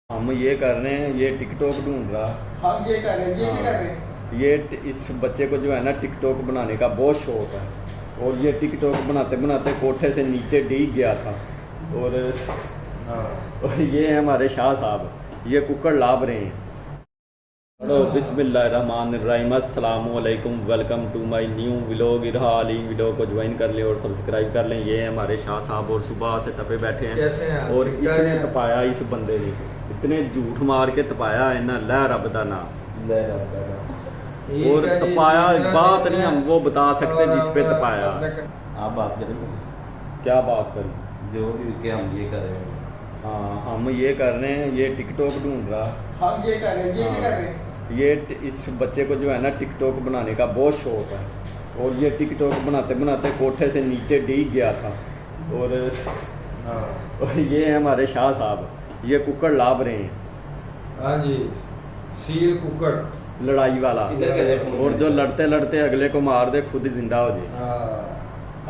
हम ये कर रहे हैं, ये टिकटॉक ढूंढ रहा। हम ये कर रहे हैं, ये क्या कर रहे हैं? इस बच्चे को जो है ना टिकटॉक बनाने का बहुत शौक है और ये टिकटॉक बनाते बनाते कोठे से नीचे डिग गया था। और ये है हमारे शाह साहब, ये कुकर लाभ रहे हैं। हेलो बिस्मिल्लाहिर्रहमानिर्रहीम, अस्सलाम वालेकुम, welcome to my new vlog. इरहाली वीडियो को ज्वाइन कर लें और सब्सक्राइब कर लें। ये है हमारे शाह साहब और सुबह से तपे बैठे हैं। कैसे हैं? और इसने तपाया, इस बंदे ने इतने झूठ मार के तपाया है ना, लह रब दा नाम। और तपाया बात नहीं हम वो बता सकते जिस पे तपाया। आप बात करें तो क्या बात करें, जो भी कि हम ये कर रहे हैं। हाँ हम ये कर रहे हैं, ये टिकटॉक ढूंढ रहा। हम ये कर रहे हैं, ये क्या कर रहे हैं? इस बच्चे को जो है ना टिकटॉक बनाने का बहुत शौक है और ये टिकटॉक बनाते बनाते कोठे से नीचे डिग गया था। और ये है हमारे शाह साहब, ये कुकर लाभ रहे हैं। हाँ जी, सील कुकर लड़ाई वाला, इधर के देखो। और जो लड़ते लड़ते अगले को मार दे खुद जिंदा हो जाए।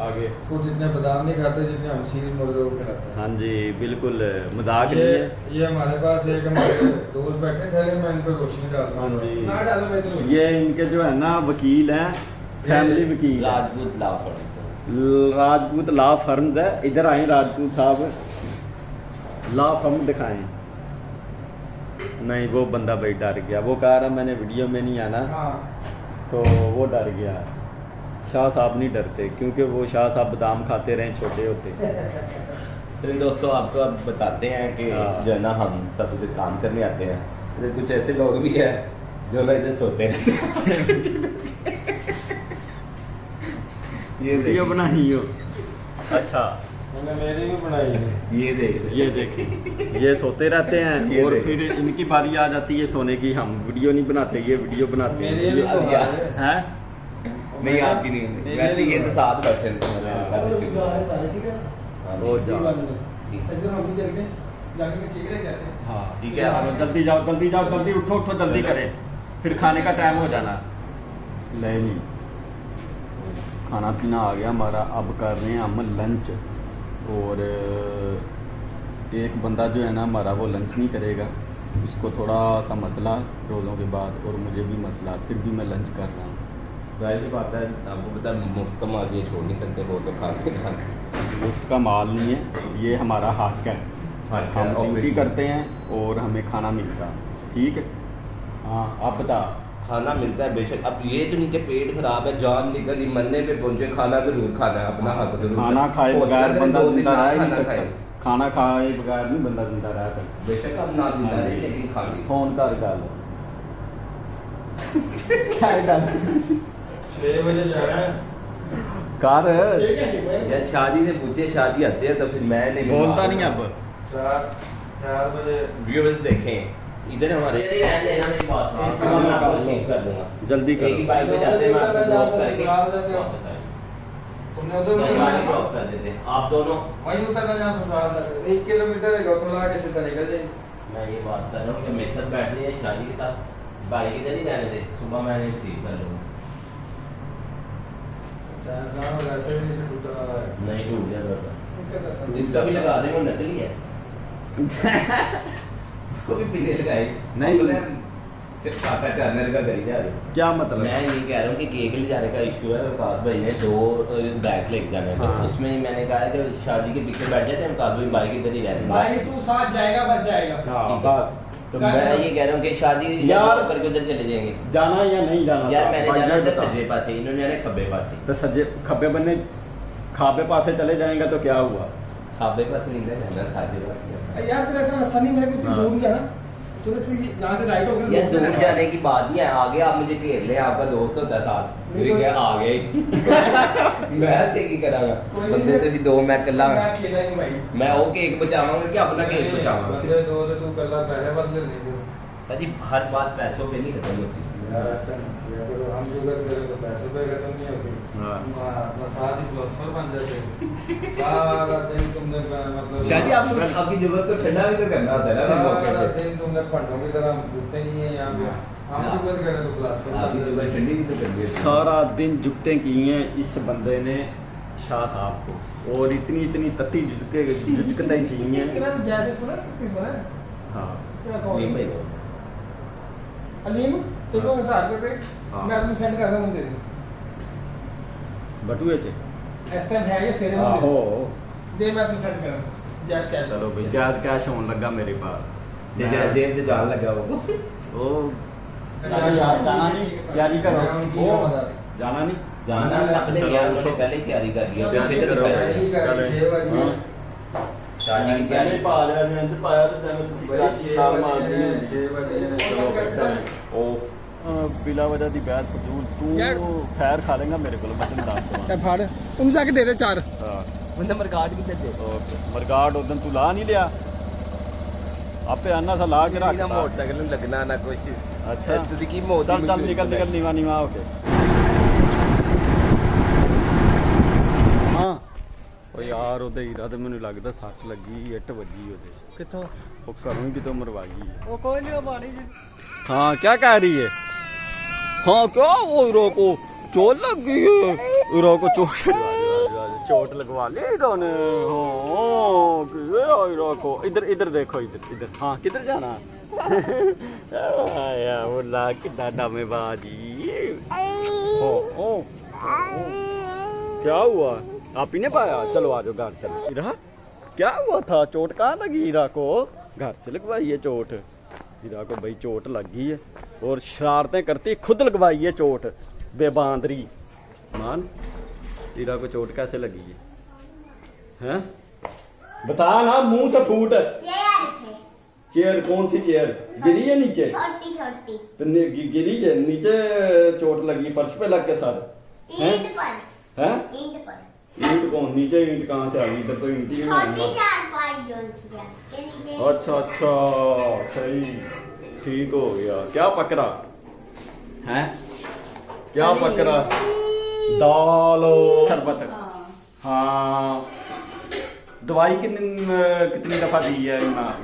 आगे खुद इतने बादाम नहीं खाते जितने हम सील मुर्गे को खिलाते हैं। हाँ जी, बिल्कुल मजाक नहीं है। ये हमारे पास एक हमारे दोस्त बैठे ठहरे, मैं इन पर रोशनी डालता हाँ हूँ। जी। ना डालो, मैं तो रोशनी। ये इनके जो है ना वकील हैं, फैमिली वकील हैं। Rajput law firm Rajput law firm है। इधर आए राजपूत साहब, लॉ फर्म दिखाएं। नहीं वो बंदा भाई डर गया, वो कह रहा मैंने वीडियो में नहीं आना, हाँ। तो वो डर गया। शाह साहब नहीं डरते क्योंकि वो शाह साहब बादाम खाते रहे छोटे होते। तो दोस्तों आपको अब बताते हैं कि हाँ। जो है ना हम सब इधर काम करने आते हैं। इधर कुछ ऐसे लोग भी हैं जो ना इधर सोते रहते हैं। ये वीडियो देख, बनाई हो? अच्छा, मैंने मेरी भी बनाई है। ये देख, ये देखिए, ये सोते रहते हैं ये और देख। फिर इनकी बारी आ जाती है सोने की। हम वीडियो नहीं बनाते, ये वीडियो बनाते मेरी भी हैं। तो यार। है। हैं? नहीं आपकी नहीं, वैसे ये तो साथ बैठे हैं। ठीक है। हाँ, वो जा। ठीक। इधर हम भी चलते हैं, जाके मैं केक लेके आते हैं। हाँ ठीक है। चलो, जल्दी जाओ जल्दी जाओ, जल्दी उठो उठो, जल्दी करें, फिर खाने का टाइम हो जाना। नहीं, खाना पीना आ गया हमारा, अब कर रहे हैं हम लंच। और एक बंदा जो है ना हमारा वो लंच नहीं करेगा, उसको थोड़ा सा मसला रोज़ों के बाद, और मुझे भी मसला, फिर भी मैं लंच कर रहा हूँ। जाहिर सी बात है, आपको पता है मुफ्त का माल ये छोड़ नहीं सकते, वो तो खाने मुफ्त का माल नहीं है, ये हमारा हक है। हम ड्यूटी करते हैं और हमें खाना मिलता है, ठीक है। हाँ आप बता। खाना मिलता है बेशक, अब ये तो नहीं कि पेट खराब है, जान निकली, मरने पे पहुंचे, खाना जरूर खाना है, अपना हक जरूर। खाना खाए बगैर बंदा जिंदा रह ही नहीं खाना सकता। खाए खाना खाए बगैर नहीं बंदा जिंदा रह सकता। बेशक अब ना जिंदा रहे लेकिन खानी। फोन कर गल क्या गल 6 बजे जाना है। कर 6 घंटे में। यार शादी से पूछे, शादी आते हैं तो फिर मैं नहीं बोलता नहीं अब। 4 बजे। व्यूअर्स देखें इधर हमारे जल्दी एक ही करो। बाइक पे जाते हैं, मैं आपको ड्रॉप करके वापस आए। तुमने उधर मैं शादी ड्रॉप कर देते हैं आप दोनों। वहीं उतरना जहाँ ससुराल जाते हो। 1 किलोमीटर है, गौतमला के सीधा निकल जाए। मैं ये बात कर रहा हूँ कि मेरे साथ बैठने या शादी के साथ बाइक इधर ही रहने दे, सुबह मैं रिसीव कर लूँगा। वैसे भी नहीं टूटने वाला है। नहीं टूट जाएगा, इसका भी लगा देंगे, वो नकली है। उसको भी पीने लगाए नहीं। खाता टर्नर का करी जा रही। क्या मतलब? मैं ये कह रहा हूँ कि केक ले जाने का इशू है। विकास भाई ने 2 बैग लेके जाने हैं, तो हाँ। उसमें ही मैंने कहा है कि शादी के पीछे बैठ जाते हैं, विकास भाई बाइक इधर ही रहती भाई तू साथ जाएगा, बस जाएगा। हाँ बस, तो मैं ये कह रहा हूँ कि शादी यार करके उधर चले जाएंगे। जाना या नहीं जाना? यार मैंने भाई जाना ये था बता। सज्जे पासे, इन्होंने जाना खब्बे पासे। तो सज्जे खब्बे बनने खाबे पासे चले जाएंगे तो क्या हुआ? खब्बे पासे नहीं जाना, साजे पासे जाना। यार तेरा इतना रास्ता नहीं, मेरे को इतनी हाँ। दूर नहीं जाना। तूने से यहाँ से राइट होकर यार दूर जाने की बात नहीं है, आगे आप मुझे घेर ले, आपका दोस्त होता साथ, नहीं फिर क्या तो- आ गए। मैं ते की करांगा, बंदे तो भी 2 मैं अकेला। मैं अकेला ही भाई। मैं वो केक बचावांगा कि अपना केक बचावांगा। बंदे 2 तो तू कल्ला पहले बस ले लीजिए। भाजी हर बात पैसों पे नहीं खत्म होती। यार ऐसा नहीं किया करो, हम जो करें तो पैसों पे खत्म नहीं होती। हाँ। मसाज ही फिलोसफर बन जाते। सारा दिन तुमने मतलब शादी आपको आपकी जरूरत को ठंडा भी तो करना होता है ना अपने मौके सारा पे। दिन तुमने पंडों की तरह झुकते नहीं है यहाँ पे। हम जो करें तो फिलोसफर आपकी बन जरूरत जाते। ठंडी भी तो करनी है। सारा दिन जुगते की हैं इस बंदे ने शाह साहब को, और इतनी इतनी तत्ती जुगते की हैं। कितना तो जायद इसको ना तकलीफ है। हाँ नहीं भाई अलीम तेरे को 1000 रुपए हाँ। मैं अपने सेंड कर दूं तेरे बटुए च इस टाइम है ये सेरे में आहो दे मैं अपने सेंड कर जैस कैश चलो भाई कैश कैश होने लगा मेरे पास जे जेड़ा जेब च जान लगा वो ओ चलो यार जाना नहीं तैयारी करो ओ जाना नहीं जाना अपने चलो, यार उन्होंने उठो। पहले ही तैयारी कर दी है तैयारी पीछे से करो। तैयारी चलो। हाँ। शादी की तैयारी पा लिया मैं तो पाया तो तैਨੂੰ ਤੁਸੀਂ ਕਰਾਚੀ ਛਾਲ ਮਾਰਦੀ ਹੈ 6 ਵਜੇ ਨੇ ਚਲੋ ਚਲ ਉਹ ਬਿਲਾ ਵਜ੍ਹਾ ਦੀ ਬਹਿਸ ਫਜ਼ੂਲ ਯਾਰ। ਤੂੰ ਖੈਰ ਖਾ ਲੇਗਾ ਮੇਰੇ ਕੋਲ ਮੈਂ ਤੈਨੂੰ ਦੱਸ ਦਵਾਂ ए फाड़ तुम जाके दे दे 4 ਹਾਂ बंदा मरगाट भी दे ਓਕੇ ਮਰਗਾੜ ਉਦੋਂ ਤੂੰ ਲਾ ਨਹੀਂ ਲਿਆ ਆਪੇ ਆਨਾ ਸਾ ਲਾ ਕੇ ਰੱਖ मोटरसाइकिल में लगना ना कुछ अच्छा ਤੁਸੀਂ ਕੀ ਮੋਦੀ ਚੱਲ ਚੱਲ ਨਿਕਲ ਨਿਕਲ ਨੀਵਾ ਨੀਵਾ ਹੋ ਕੇ ਹਾਂ ਉਹ ਯਾਰ ਉਹਦੇ ਹੀਰਾ ਤੇ ਮੈਨੂੰ ਲੱਗਦਾ ਸੱਟ ਲੱਗੀ ਇੱਟ ਵੱਜੀ ਉਹਦੇ किथों ਉਹ ਘਰੋਂ ਹੀ ਕਿਤੋਂ ਮਰਵਾਈ ਹੈ ओ कोई नहीं मानी जी हाँ क्या कह रही है हाँ क्या वो हीरो को चोट लग गई है हीरो को चोट लगवा ली इन्होंने हाँ हीरो को इधर इधर देखो इधर इधर हाँ किधर जाना आया वो ला कितना डमेबाजी हो ओ क्या हुआ आप ही ने पाया चलो आ जाओ घर चलो हीरा क्या हुआ था चोट कहाँ लगी हीरा को घर से लगवाई है चोट हीरा को भाई चोट लग गई है और शरारतें करती खुद लगवाई है चोट बेबांदरी मान हीरा को चोट कैसे लगी है हैं बता ना मुंह से फूट चेयर से चेयर कौन सी चेयर गिरी है नीचे छोटी छोटी तो गिरी है नीचे चोट लगी फर्श पे लग के सर हैं ईंट पर हैं ईंट पर ईंट कौन नीचे ईंट कहाँ से आ गई इधर तो ईंट ही नहीं छोटी है 4-5 जोन से के नीचे अच्छा अच्छा सही ठीक हो गया क्या पकड़ा हैं क्या पकड़ा दाल शरबत हाँ दवाई कितनी दफा दी है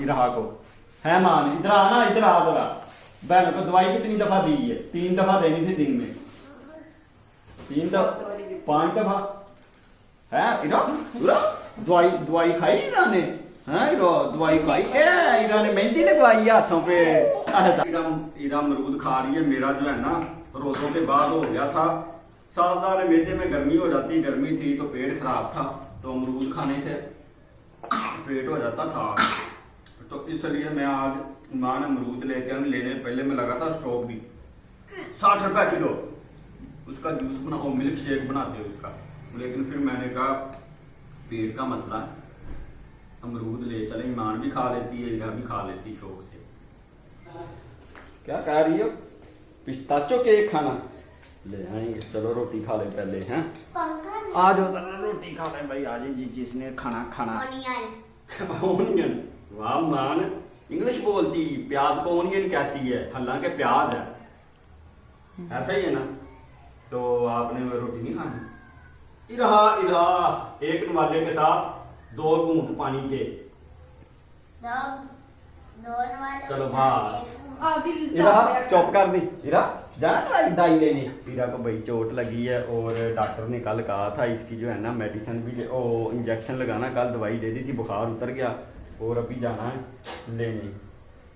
इराहा को है मान इधर आना इधर आ जरा बहन को दवाई कितनी दफा दी है 3 दफा देनी थी दिन में 5 दफा है इरा इरा दवाई खाई इरा ने हाँ इरा दवाई खाई इरा ने मेहंदी लगवाई है हाथों पे इरा अमरूद खा रही है मेरा जो है ना रोजों के बाद हो गया था सावधान मैदे में गर्मी हो जाती गर्मी थी तो पेट खराब था तो अमरूद खाने से पेट हो जाता था तो इसलिए मैं आज मां ने अमरूद लेके लेने पहले मैं लगा था स्टॉक भी 60 रुपए किलो उसका जूस बनाओ मिल्क शेक बनाते उसका लेकिन फिर मैंने कहा पेट का मसला है अमरूद ले चले ईमान भी खा लेती है इरा भी खा लेती शौक से क्या कह रही हो पिस्ताचो केक खाना ले आएंगे चलो रोटी खा ले पहले हैं पंखा आ जाओ रोटी खा ले भाई आज जी जिसने खाना खाना ओनियन ओनियन वाह मान इंग्लिश बोलती प्याज को ओनियन कहती है हालांकि प्याज है ऐसा ही है ना तो आपने रोटी नहीं खानी इरा इरा एक नवाले के साथ 2 घूंट पानी के दो वाले चलो बस इरा चुप कर दी इरा जाना दवाई लेने इरा को भाई चोट लगी है और डॉक्टर ने कल कहा था इसकी जो है ना मेडिसिन भी इंजेक्शन लगाना कल दवाई दे दी थी बुखार उतर गया और अभी जाना है लेने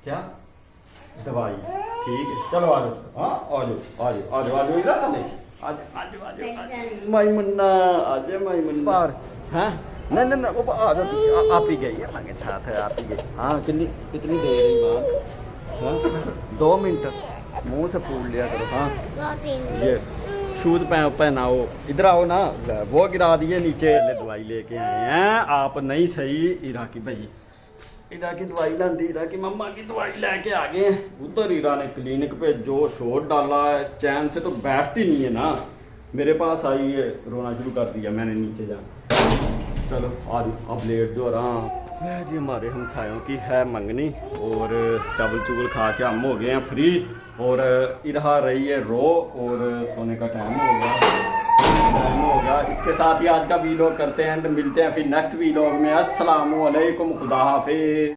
क्या दवाई ठीक है चलो आ जाओ हाँ आ जाओ आ जाओ आ जाओ आ जाओ इरा ले आज आज आज माई मुन्ना आज माई मुन्ना पार हाँ नहीं नहीं वो आ जाओ आप ही गई है मांगे साथ है आप ही गई हाँ कितनी कितनी देर रही माँ हाँ 2 मिनट मुंह से फूल लिया करो हाँ ये शूज पहनाओ इधर आओ ना वो गिरा दिए नीचे दवाई लेके आए हैं आप नहीं सही इरा की भाई इरा की दवाई लाती इरा की मम्मा की दवाई लेके आ गए हैं उधर इरा ने क्लिनिक पे जो शोर डाला है चैन से तो बैठती नहीं है ना मेरे पास आई है रोना शुरू कर दिया मैंने नीचे जाना चलो आ जाओ अब लेट जो आराम जी हमारे हमसायों की है मंगनी और चावल चुवल खा के हम हो गए हैं फ्री और इरा रही है रो और सोने का टाइम हो गया इसके साथ ही आज का वीलॉग करते हैं मिलते हैं फिर नेक्स्ट वीलॉग में अस्सलाम वालेकुम खुदा हाफिज।